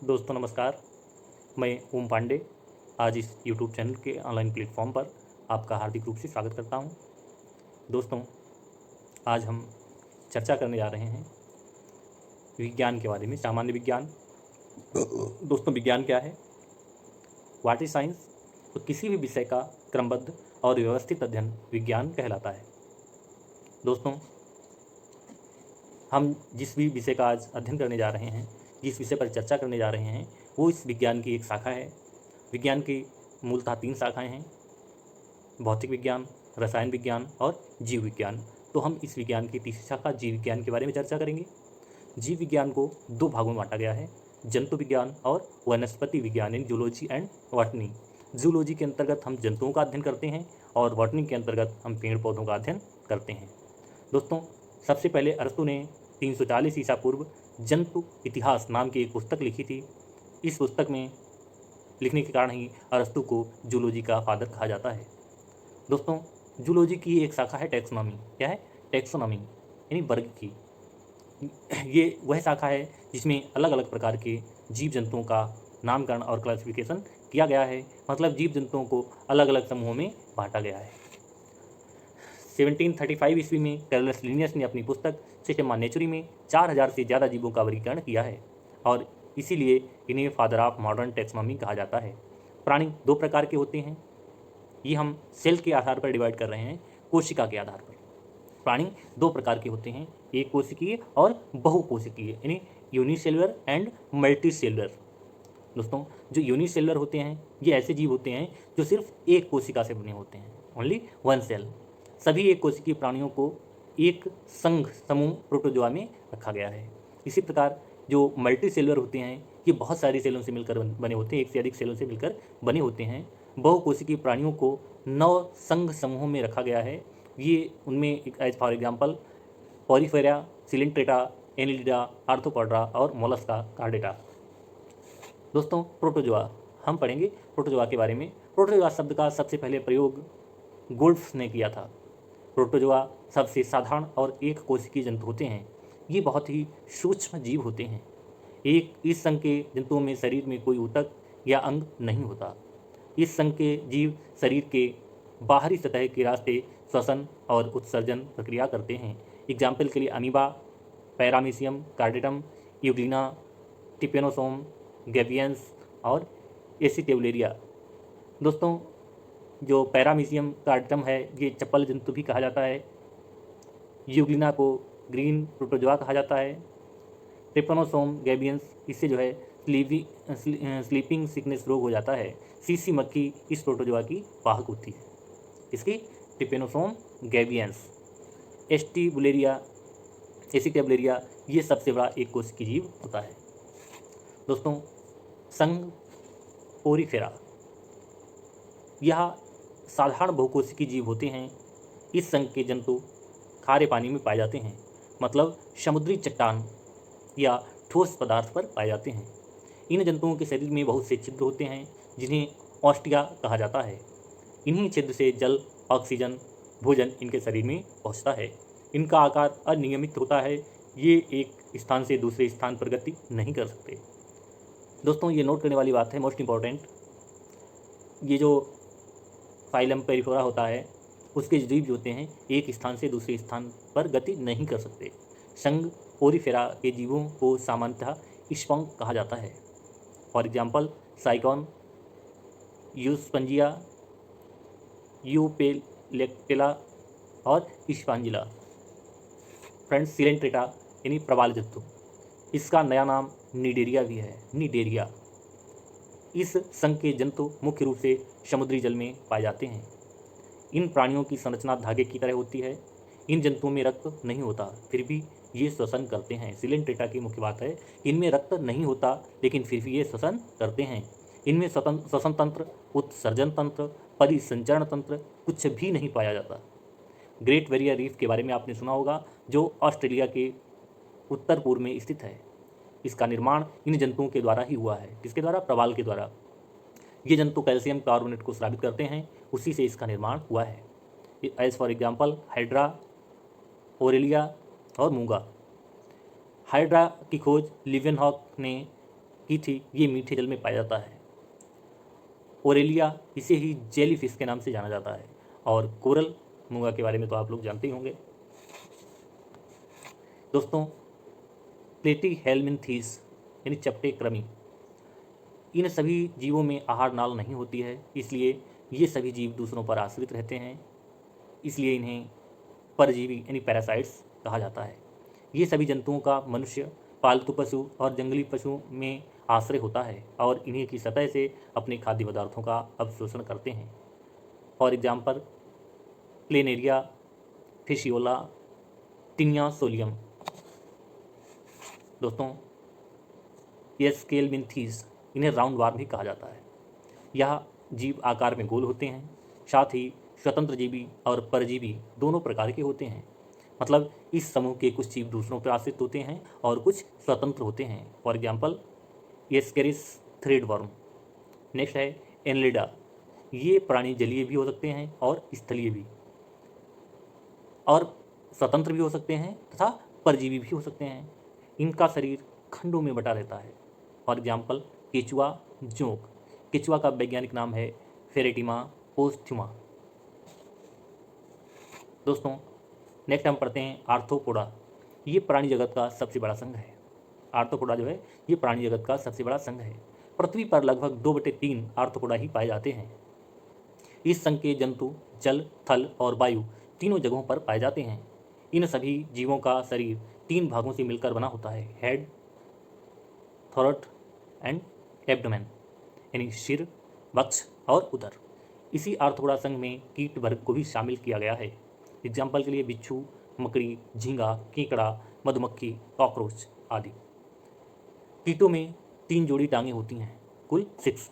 दोस्तों नमस्कार। मैं ओम पांडे आज इस यूट्यूब चैनल के ऑनलाइन प्लेटफॉर्म पर आपका हार्दिक रूप से स्वागत करता हूं। दोस्तों आज हम चर्चा करने जा रहे हैं विज्ञान के बारे में, सामान्य विज्ञान। दोस्तों विज्ञान क्या है? What is science? तो किसी भी विषय का क्रमबद्ध और व्यवस्थित अध्ययन विज्ञान कहलाता है। दोस्तों हम जिस भी विषय का आज अध्ययन करने जा रहे हैं, जिस विषय पर चर्चा करने जा रहे हैं, वो इस विज्ञान की एक शाखा है। विज्ञान की मूलतः 3 शाखाएं हैं: भौतिक विज्ञान, रसायन विज्ञान और जीव विज्ञान। तो हम इस विज्ञान की तीसरी शाखा जीव विज्ञान के बारे में चर्चा करेंगे। जीव विज्ञान को 2 भागों में बांटा गया है: जंतु विज्ञान और वनस्पति विज्ञान, यानी जूलॉजी एंड बॉटनी। जूलॉजी के अंतर्गत हम जंतुओं का अध्ययन करते हैं और बॉटनी के अंतर्गत हम पेड़ पौधों का अध्ययन करते हैं। दोस्तों सबसे पहले अरस्तु ने 340 ईसा पूर्व जंतु इतिहास नाम की एक पुस्तक लिखी थी। इस पुस्तक में लिखने के कारण ही अरस्तु को जूलॉजी का फादर कहा जाता है। दोस्तों जूलॉजी की एक शाखा है टैक्सोनॉमी। क्या है? टैक्सोनॉमी यानी वर्ग की। ये वह शाखा है जिसमें अलग अलग प्रकार के जीव जंतुओं का नामकरण और क्लासिफिकेशन किया गया है। मतलब जीव जंतुओं को अलग अलग समूहों में बांटा गया है। 1735 ईस्वी में कैरोलस लिनियस ने अपनी पुस्तक सिस्टेमा नेचुरी में 4000 से ज़्यादा जीवों का वर्गीकरण किया है और इसीलिए इन्हें फादर ऑफ मॉडर्न टैक्सोनॉमी कहा जाता है। प्राणी 2 प्रकार के होते हैं। ये हम सेल के आधार पर डिवाइड कर रहे हैं, कोशिका के आधार पर। प्राणी 2 प्रकार के होते हैं, एक कोशिकीय और बहुकोशिकीय, यानी यूनिसेलुलर एंड मल्टीसेलुलर। दोस्तों जो यूनिसेलुलर होते हैं ये ऐसे जीव होते हैं जो सिर्फ एक कोशिका से बने होते हैं, ओनली वन सेल। सभी एक कोशिकीय प्राणियों को एक संघ समूह प्रोटोजोआ में रखा गया है। इसी प्रकार जो मल्टी सेलुलर होते हैं ये बहुत सारी सेलों से मिलकर बने होते हैं, एक से अधिक सेलों से मिलकर बने होते हैं। बहुकोशिकीय प्राणियों को 9 संघ समूहों में रखा गया है। ये उनमें as for example porifera, coelenterata, annelida, arthropoda और मोलस्का, कार्डेटा। दोस्तों प्रोटोजोआ हम पढ़ेंगे प्रोटोजोआ के बारे में। प्रोटोजोआ शब्द का सबसे पहले प्रयोग गोल्फ्स ने किया था। प्रोटोजोआ सबसे साधारण और एक कोशिकीय जंतु होते हैं। ये बहुत ही सूक्ष्म जीव होते हैं। इस संघ के जंतुओं में शरीर में कोई ऊतक या अंग नहीं होता। इस संघ के जीव शरीर के बाहरी सतह के रास्ते श्वसन और उत्सर्जन प्रक्रिया करते हैं। एग्जाम्पल के लिए अमीबा, पैरामीशियम, कार्डेटम, यूग्लिना, टिपेनोसोम, गैबियंस और एसिटेबुलेरिया। दोस्तों जो पैरामीशियम कार्डेटम है ये चप्पल जंतु भी कहा जाता है। यूग्लिना को ग्रीन प्रोटोजोआ कहा जाता है। ट्रिपेनोसोम गैबियंस, इससे जो है स्लीपिंग सिकनेस रोग हो जाता है। सीसी मक्खी इस प्रोटोजोआ की वाहक होती है। इसकी ट्रिपेनोसोम गैबियंस। एसिटेबुलेरिया ये सबसे बड़ा एक कोशिकीय जीव होता है। दोस्तों संघ पोरीफेरा, यह साधारण बहुकोशिकीय जीव होते हैं। इस संघ के जंतु खारे पानी में पाए जाते हैं, मतलब समुद्री चट्टान या ठोस पदार्थ पर पाए जाते हैं। इन जंतुओं के शरीर में बहुत से छिद्र होते हैं जिन्हें ऑस्टिया कहा जाता है। इन्हीं छिद्र से जल, ऑक्सीजन, भोजन इनके शरीर में पहुंचता है। इनका आकार अनियमित होता है। ये एक स्थान से दूसरे स्थान पर गति नहीं कर सकते। दोस्तों ये नोट करने वाली बात है, मोस्ट इम्पॉर्टेंट, ये जो फाइलम पेरिफेरा होता है उसके जीव जो होते हैं एक स्थान से दूसरे स्थान पर गति नहीं कर सकते। संघ पोरीफेरा के जीवों को सामान्यतः स्पंग कहा जाता है। फॉर एग्जाम्पल साइकॉन, यूस्पंजिया, यूपेलेक्टेला और स्पांजिला। फ्रेंड्स सिलेंट्रेटा यानी प्रवाल जंतु, इसका नया नाम निडेरिया भी है। निडेरिया। इस संघ के जंतु मुख्य रूप से समुद्री जल में पाए जाते हैं। इन प्राणियों की संरचना धागे की तरह होती है। इन जंतुओं में रक्त नहीं होता, फिर भी ये श्वसन करते हैं। सिलेंट्रेटा की मुख्य बात है, इनमें रक्त नहीं होता लेकिन फिर भी ये श्वसन करते हैं। इनमें श्वसन तंत्र, उत्सर्जन तंत्र, परिसंचरण तंत्र कुछ भी नहीं पाया जाता। ग्रेट बैरियर रीफ के बारे में आपने सुना होगा, जो ऑस्ट्रेलिया के उत्तर पूर्व में स्थित है। इसका निर्माण इन जंतुओं के द्वारा ही हुआ है। किसके द्वारा? प्रवाल के द्वारा। ये जंतु कैल्शियम कार्बोनेट को स्रावित करते हैं, उसी से इसका निर्माण हुआ है। As for example hydra, aurelia और मूंगा। हाइड्रा की खोज लिवेनहॉक ने की थी, ये मीठे जल में पाया जाता है। ओरेलिया, इसे ही जेली फिश के नाम से जाना जाता है। और कोरल मूंगा के बारे में तो आप लोग जानते ही होंगे। दोस्तों, प्लेटी हेलमिन्थीस यानी चपटे कृमि, इन सभी जीवों में आहार नाल नहीं होती है, इसलिए ये सभी जीव दूसरों पर आश्रित रहते हैं, इसलिए इन्हें परजीवी यानी पैरासाइट्स कहा जाता है। ये सभी जंतुओं का मनुष्य, पालतू पशु और जंगली पशु में आश्रय होता है और इन्हीं की सतह से अपने खाद्य पदार्थों का अवशोषण करते हैं। For example, planaria, fasciola, taenia solium. दोस्तों, ये स्केलमिन्थीस, इन्हें राउंड वार्म भी कहा जाता है। यह जीव आकार में गोल होते हैं, साथ ही स्वतंत्र जीवी और परजीवी दोनों प्रकार के होते हैं। मतलब इस समूह के कुछ जीव दूसरों पर आश्रित होते हैं और कुछ स्वतंत्र होते हैं। For example, Ascaris threadworm. Next है एनलिडा। ये प्राणी जलीय भी हो सकते हैं और स्थलीय भी, और स्वतंत्र भी हो सकते हैं तथा परजीवी भी हो सकते हैं। इनका शरीर खंडों में बटा रहता है। फॉर एग्जाम्पल, केचुआ जोंक। केचुआ का वैज्ञानिक नाम है फेरेटिमा पोस्थ्युमा। दोस्तों, नेक्स्ट हम पढ़ते हैं आर्थ्रोपोडा। ये प्राणी जगत का सबसे बड़ा संघ है। आर्थ्रोपोडा जो है ये प्राणी जगत का सबसे बड़ा संघ है। पृथ्वी पर लगभग 2/3 आर्थ्रोपोडा ही पाए जाते हैं। इस संघ के जंतु जल, थल और वायु तीनों जगहों पर पाए जाते हैं। इन सभी जीवों का शरीर 3 भागों से मिलकर बना होता है, हेड, थोरट एंड एब्डोमेन, यानी सिर, वक्ष और उदर। इसी आर्थ्रोपोडा संघ में कीट वर्ग को भी शामिल किया गया है। एग्जाम्पल के लिए बिच्छू, मकड़ी, झींगा, केकड़ा, मधुमक्खी, कॉकरोच आदि। कीटों में 3 जोड़ी टांगें होती हैं, कुल 6।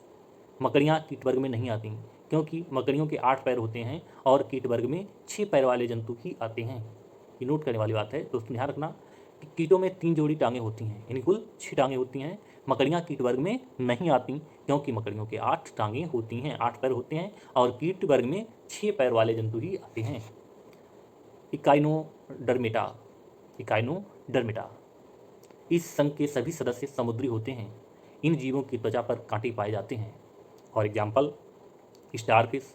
मकड़ियाँ कीट वर्ग में नहीं आती क्योंकि मकड़ियों के 8 पैर होते हैं और कीट वर्ग में 6 पैर वाले जंतु ही आते हैं। ये नोट करने वाली बात है दोस्तों, ध्यान रखना कि कीटों में 3 जोड़ी टांगें होती हैं, यानी कुल 6 टांगें होती हैं। मकड़ियाँ कीट वर्ग में नहीं आती क्योंकि मकड़ियों के 8 टांगें होती हैं, 8 पैर होते हैं और कीट वर्ग में 6 पैर वाले जंतु ही आते हैं। इकाइनोडर्मेटा। इकाइनोडर्मेटा, इस संघ के सभी सदस्य समुद्री होते हैं। इन जीवों की त्वचा पर कांटे पाए जाते हैं। फॉर एग्जाम्पल, स्टारफिश,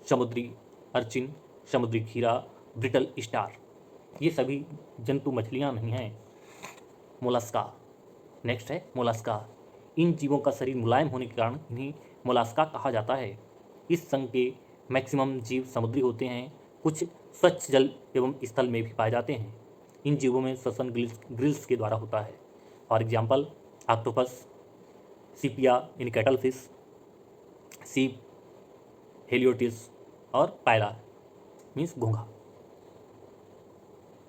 समुद्री अर्चिन, समुद्री खीरा, ब्रिटल स्टार। ये सभी जंतु मछलियाँ नहीं हैं। मोलस्का। नेक्स्ट है मोलस्का। इन जीवों का शरीर मुलायम होने के कारण इन्हें मोलस्का कहा जाता है। इस संघ के मैक्सिमम जीव समुद्री होते हैं, कुछ स्वच्छ जल एवं स्थल में भी पाए जाते हैं। इन जीवों में श्वसन ग्रिल्स के द्वारा होता है। For example, octopus, sepia in cattle fish, सीप, हेलियोटिस और पायला मीन्स घोंघा।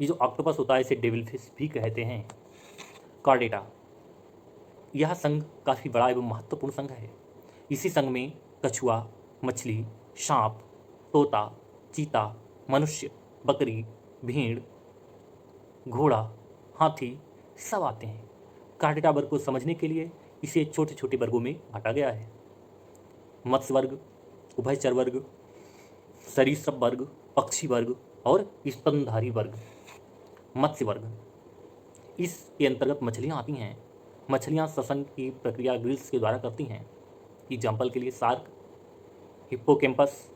ये जो ऑक्टोपस होता है इसे डेविल फिश भी कहते हैं। कॉर्डेटा, यह संघ काफ़ी बड़ा एवं महत्वपूर्ण संघ है। इसी संघ में कछुआ, मछली, सांप, तोता, चीता, मनुष्य, बकरी, भेड़, घोड़ा, हाथी सब आते हैं। कार्डेटा वर्ग को समझने के लिए इसे छोटे छोटे वर्गों में बांटा गया है। मत्स्य वर्ग, उभयचर वर्ग, सरीसृप वर्ग, पक्षी वर्ग और स्तनधारी वर्ग। मत्स्य वर्ग, इसके अंतर्गत मछलियाँ आती हैं। मछलियाँ श्वसन की प्रक्रिया ग्रिल्स के द्वारा करती हैं। एग्जाम्पल के लिए शार्क, हिप्पोकैम्पस,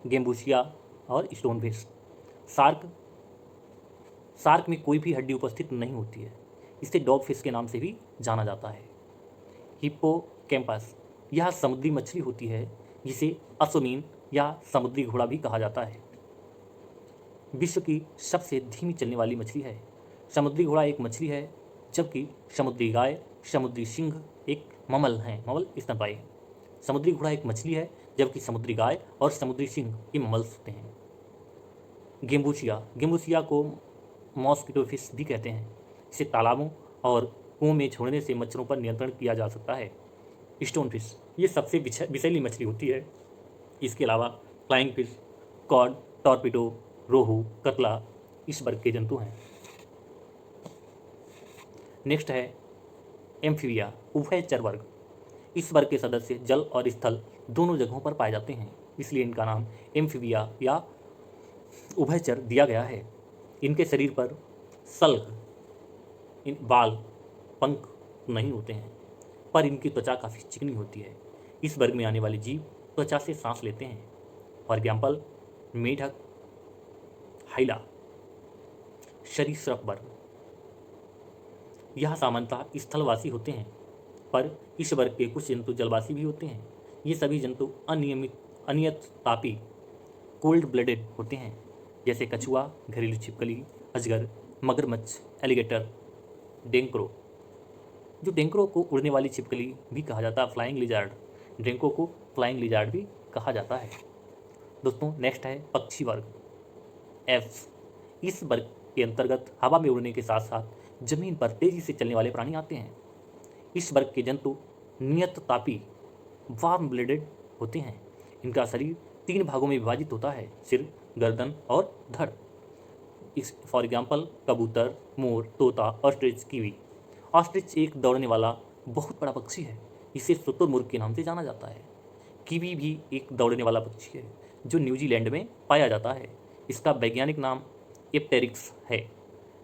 गेम्बूसिया और स्टोनफिश। शार्क में कोई भी हड्डी उपस्थित नहीं होती है, इसे डॉग फिश के नाम से भी जाना जाता है। हिप्पोकैम्पस, यह समुद्री मछली होती है जिसे अश्वमीन या समुद्री घोड़ा भी कहा जाता है। विश्व की सबसे धीमी चलने वाली मछली है। समुद्री घोड़ा एक मछली है, जबकि समुद्री गाय, समुद्री सिंह एक ममल हैं, ममल स्तनपायी है। समुद्री घोड़ा एक मछली है, जबकि समुद्री गाय और समुद्री सिंह ये ममल्स होते हैं। गेम्बूसिया को मॉस्किटो फिश भी कहते हैं। इसे तालाबों और कुओं में छोड़ने से मच्छरों पर नियंत्रण किया जा सकता है। स्टोन फिश, ये सबसे विषैली मछली होती है। इसके अलावा फ्लाइंग फिश, कॉड, टॉर्पिडो, रोहू, कतला इस वर्ग के जंतु हैं। नेक्स्ट है एम्फीबिया, उभयचर वर्ग। इस वर्ग के सदस्य जल और स्थल दोनों जगहों पर पाए जाते हैं, इसलिए इनका नाम एम्फीबिया या उभयचर दिया गया है। इनके शरीर पर सल्क, बाल, पंख नहीं होते हैं, पर इनकी त्वचा काफ़ी चिकनी होती है। इस वर्ग में आने वाले जीव त्वचा से सांस लेते हैं। फॉर एग्जाम्पल मेढक, हाइला। सरीसृप वर्ग, यह सामान्यतः स्थलवासी होते हैं, पर इस वर्ग के कुछ जंतु जलवासी भी होते हैं। ये सभी जंतु अनियततापी कोल्ड ब्लडेड होते हैं, जैसे कछुआ, घरेलू छिपकली, अजगर, मगरमच्छ, एलिगेटर, डेंकरो। जो डेंकरो को उड़ने वाली छिपकली भी कहा जाता है, फ्लाइंग लिजार्ड। डेंको को फ्लाइंग लिजार्ड भी कहा जाता है। दोस्तों नेक्स्ट है पक्षी वर्ग, एफ। इस वर्ग के अंतर्गत हवा में उड़ने के साथ साथ जमीन पर तेजी से चलने वाले प्राणी आते हैं। इस वर्ग के जंतु नियततापी वार्म ब्लेडेड होते हैं। इनका शरीर 3 भागों में विभाजित होता है, सिर, गर्दन और धड़। इस फॉर एग्जाम्पल कबूतर, मोर, तोता, ऑस्ट्रिच, कीवी। ऑस्ट्रिच एक दौड़ने वाला बहुत बड़ा पक्षी है, इसे शुतुरमुर्ग के नाम से जाना जाता है। कीवी भी एक दौड़ने वाला पक्षी है जो न्यूजीलैंड में पाया जाता है। इसका वैज्ञानिक नाम एप्टेरिक्स है।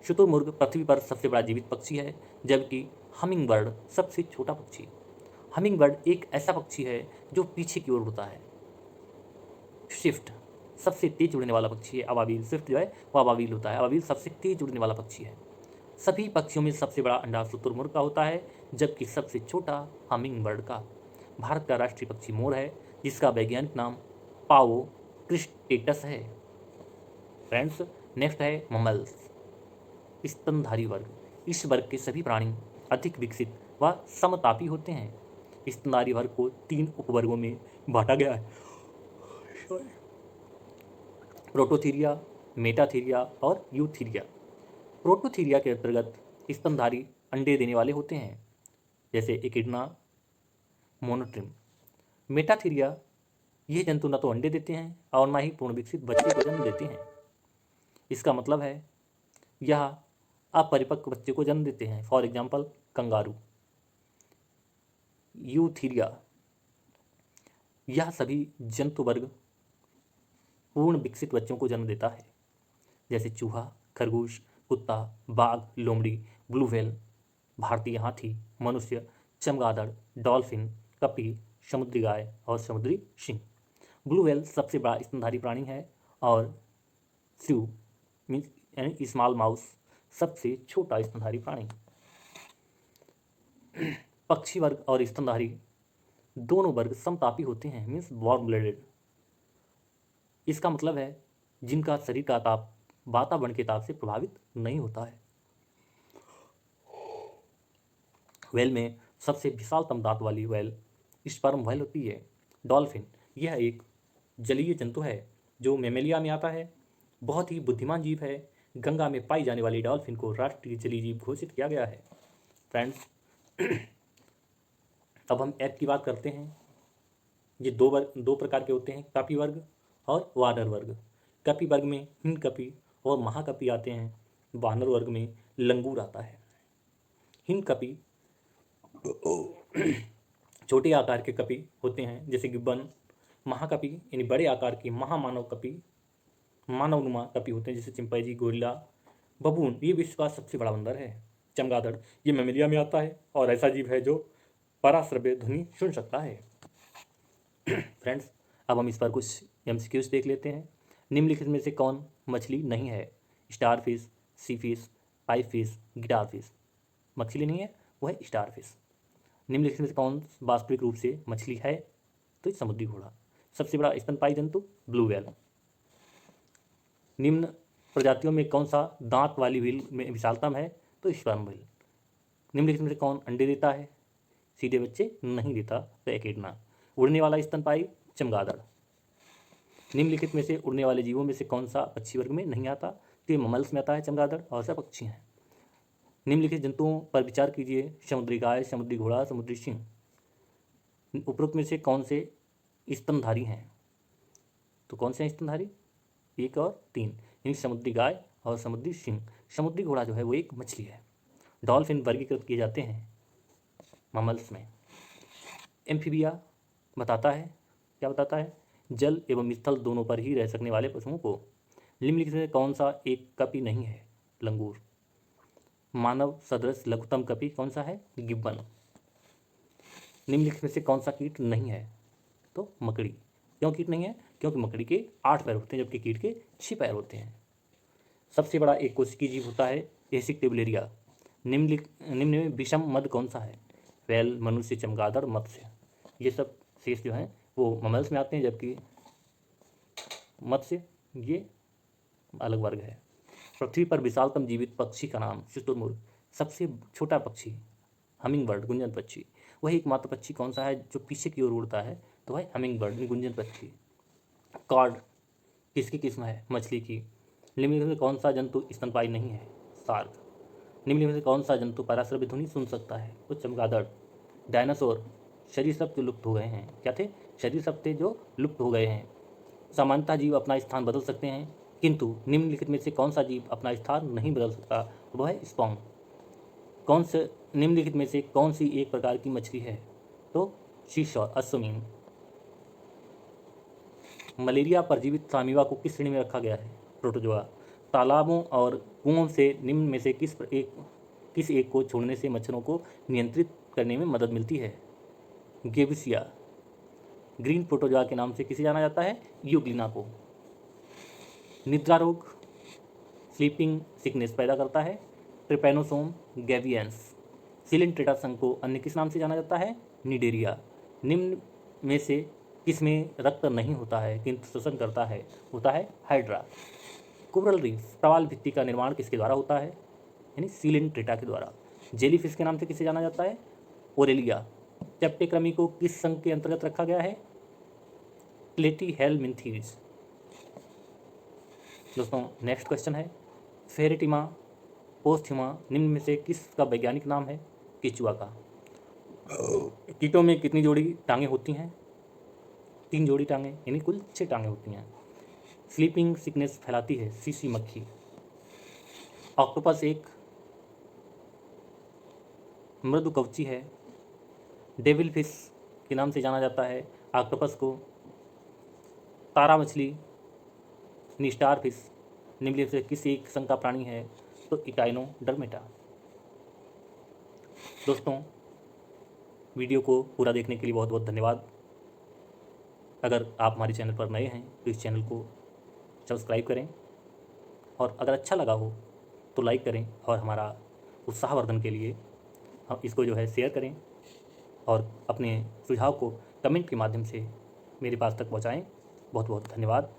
शुतुरमुर्ग पृथ्वी पर सबसे बड़ा जीवित पक्षी है, जबकि हमिंगबर्ड सबसे छोटा पक्षी। हमिंगबर्ड एक ऐसा पक्षी है जो पीछे की ओर उड़ता है। स्विफ्ट सबसे तेज उड़ने वाला पक्षी है। अबाबील, स्विफ्ट जो है वो अबाबील होता है। अबाबील सबसे तेज उड़ने वाला पक्षी है। सभी पक्षियों में सबसे बड़ा अंडा शुतुरमुर्ग का होता है, जबकि सबसे छोटा हमिंगबर्ड का। भारत का राष्ट्रीय पक्षी मोर है, जिसका वैज्ञानिक नाम पाओ क्रिस्टेटस है। फ्रेंड्स नेक्स्ट है ममल्स, स्तनधारी वर्ग। इस वर्ग के सभी प्राणी अधिक विकसित व समतापी होते हैं। स्तनधारी वर्ग को 3 उपवर्गों में बांटा गया है, प्रोटोथीरिया, मेटाथीरिया और यूथीरिया। प्रोटोथीरिया के अंतर्गत स्तनधारी अंडे देने वाले होते हैं, जैसे एकिडना, मोनोट्रिम। मेटाथीरिया ये जंतु न तो अंडे देते हैं और न ही पूर्ण विकसित बच्चे को जन्म देते हैं। इसका मतलब है यह अपरिपक्व बच्चे को जन्म देते हैं। For example kangaroo. यूथीरिया, यह सभी जंतु वर्ग पूर्ण विकसित बच्चों को जन्म देता है, जैसे चूहा, खरगोश, कुत्ता, बाघ, लोमड़ी, ब्लू व्हेल, भारतीय हाथी, मनुष्य, चमगादड़, डॉल्फिन, कपी, समुद्री गाय और समुद्री सिंह। ब्लू व्हेल सबसे बड़ा स्तनधारी प्राणी है और स्यू मीन्स यानी स्मॉल माउस सबसे छोटा स्तनधारी प्राणी। पक्षी वर्ग और स्तनधारी दोनों वर्ग समतापी होते हैं, मीन्स वार्म ब्लडेड। इसका मतलब है जिनका शरीर का ताप वातावरण के ताप से प्रभावित नहीं होता है। व्हेल में सबसे विशालतम दांत वाली व्हेल स्पर्म व्हेल होती है। डॉल्फिन यह एक जलीय जंतु है जो मेमेलिया में आता है। बहुत ही बुद्धिमान जीव है। गंगा में पाई जाने वाली डॉल्फिन को राष्ट्रीय जलीय जीव घोषित किया गया है। फ्रेंड्स अब हम ऐप की बात करते हैं। ये दो प्रकार के होते हैं, कपी वर्ग और वानर वर्ग। कपी वर्ग में हिमकपी और महाकपी आते हैं। वानर वर्ग में लंगूर आता है। हिमकपी छोटे आकार के कपी होते हैं, जैसे गिब्बन। महाकपी यानी बड़े आकार के महामानव कपी, मानवनुमा कपी होते हैं, जैसे चिंपैंजी, गोरिल्ला, बबून। ये विश्व का सबसे बड़ा बंदर है। चमगादड़ ये मेमेलिया में आता है और ऐसा जीव है जो पराश्रव्य ध्वनि सुन सकता है। फ्रेंड्स अब हम इस पर कुछ एमसीक्यूज देख लेते हैं। निम्नलिखित में से कौन मछली नहीं है? Starfish, sea fish, pipefish, guitarfish. मछली नहीं है, वो है स्टार फिश। निम्नलिखित में से कौन वास्तविक रूप से मछली है? तो समुद्री घोड़ा। सबसे बड़ा स्तनपायी जंतु ब्लू व्हेल। निम्न प्रजातियों में कौन सा दांत वाली व्हेल में विशालतम है? तो स्पर्म व्हेल। निम्नलिखित में से कौन अंडे देता है? सीधे बच्चे नहीं देता, तो एकेडना। उड़ने वाला स्तनपायी चमगादड़। निम्नलिखित में से उड़ने वाले जीवों में से कौन सा पक्षी वर्ग में नहीं आता? तो ये ममल्स में आता है चमगादड़, और सब पक्षी हैं। निम्नलिखित जंतुओं पर विचार कीजिए। समुद्री गाय, समुद्री घोड़ा, समुद्री सिंह। उपरोक्त में से कौन से स्तनधारी हैं? तो कौन से हैं स्तनधारी? 1 और 3, यानी समुद्री गाय और समुद्री सिंह। समुद्री घोड़ा जो है वो एक मछली है। डॉल्फिन वर्गीकृत किए जाते हैं ममल्स में। एम्फीबिया बताता है, क्या बताता है? जल एवं स्थल दोनों पर ही रह सकने वाले पशुओं को। निम्नलिखित में कौन सा एक कपी नहीं है? लंगूर। मानव सदृश लघुतम कपि कौन सा है? गिब्बन। निम्नलिखित में से कौन सा कीट नहीं है? तो मकड़ी। क्यों कीट नहीं है? क्योंकि मकड़ी के 8 पैर होते हैं जबकि कीट के 6 पैर होते हैं। सबसे बड़ा एक कोशिकीय जीव होता है एसिक टेबुलेरिया। निम्न में विषम मद कौन सा है? वैल, मनुष्य, चमगादड़, मत्स्य। ये सब शेष जो हैं वो ममल्स में आते हैं जबकि मत्स्य ये अलग वर्ग है। पृथ्वी पर विशालतम जीवित पक्षी का नाम? शुतुरमुर्ग। सबसे छोटा पक्षी हमिंग बर्ड, गुंजन पक्षी। वही एकमात्र पक्षी कौन सा है जो पीछे की ओर उड़ता है? तो वह हमिंग बर्ड, गुंजन पक्षी। कॉर्ड किसकी किस्म है? मछली की। निम्नलिखित में कौन सा जंतु स्तनपायी नहीं है? शार्क। निम्नलिखित में कौन सा जंतु पराश्रव्य ध्वनि सुन सकता है? तो चमगादड़। डायनासोर सरीसृप जो लुप्त हो गए हैं। क्या थे? सरीसृप थे जो लुप्त हो गए हैं। सामान्यतः जीव अपना स्थान बदल सकते हैं, किंतु निम्नलिखित में से कौन सा जीव अपना स्थान नहीं बदल सकता? वह है स्पॉन्ग। कौन से निम्नलिखित में से कौन सी एक प्रकार की मछली है? तो सीशोर, अश्वमीन। मलेरिया परजीवित अमीबा को किस श्रेणी में रखा गया है? प्रोटोजोआ। तालाबों और कुओं से निम्न में से किस एक को छोड़ने से मच्छरों को नियंत्रित करने में मदद मिलती है? गेविसिया। ग्रीन प्रोटोजोआ के नाम से किसे जाना जाता है? यूग्लिना को। निद्रा रोग स्लीपिंग सिकनेस पैदा करता है? ट्रिपैनोसोम गैवियंस। सिलेंट्रेटा संघ को अन्य किस नाम से जाना जाता है? निडेरिया। निम्न में से किसमें रक्त नहीं होता है किंतु श्वसन करता है? होता है हाइड्रा। कोरल रीफ प्रवाल भित्ति का निर्माण किसके द्वारा होता है? यानी सिलेंट्रेटा के द्वारा। जेलीफिश के नाम से किसे जाना जाता है? ओरेलिया। चैप्टेक्रमी को किस संघ के अंतर्गत रखा गया है? प्लेटीहेलमिन्थीज। दोस्तों नेक्स्ट क्वेश्चन है फेरेटिमा पोस्थ्युमा निम्न में से किसका वैज्ञानिक नाम है? केचुआ का। कीटों में कितनी जोड़ी टांगें होती हैं? 3 जोड़ी टांगें, यानी कुल 6 टांगें होती हैं। स्लीपिंग सिकनेस फैलाती है? सीसी मक्खी। ऑक्टोपस एक मृदु कवची है। डेविल फिश के नाम से जाना जाता है ऑक्टोपस को। तारा मछली निस्टार फिश निम्नलिखित से किस एक संघ का प्राणी है? तो इकाइनोडर्मेटा। दोस्तों वीडियो को पूरा देखने के लिए बहुत बहुत धन्यवाद। अगर आप हमारे चैनल पर नए हैं तो इस चैनल को सब्सक्राइब करें और अगर अच्छा लगा हो तो लाइक करें और हमारा उत्साहवर्धन के लिए हम इसको जो है शेयर करें और अपने सुझाव को कमेंट के माध्यम से मेरे पास तक पहुंचाएं। बहुत बहुत धन्यवाद।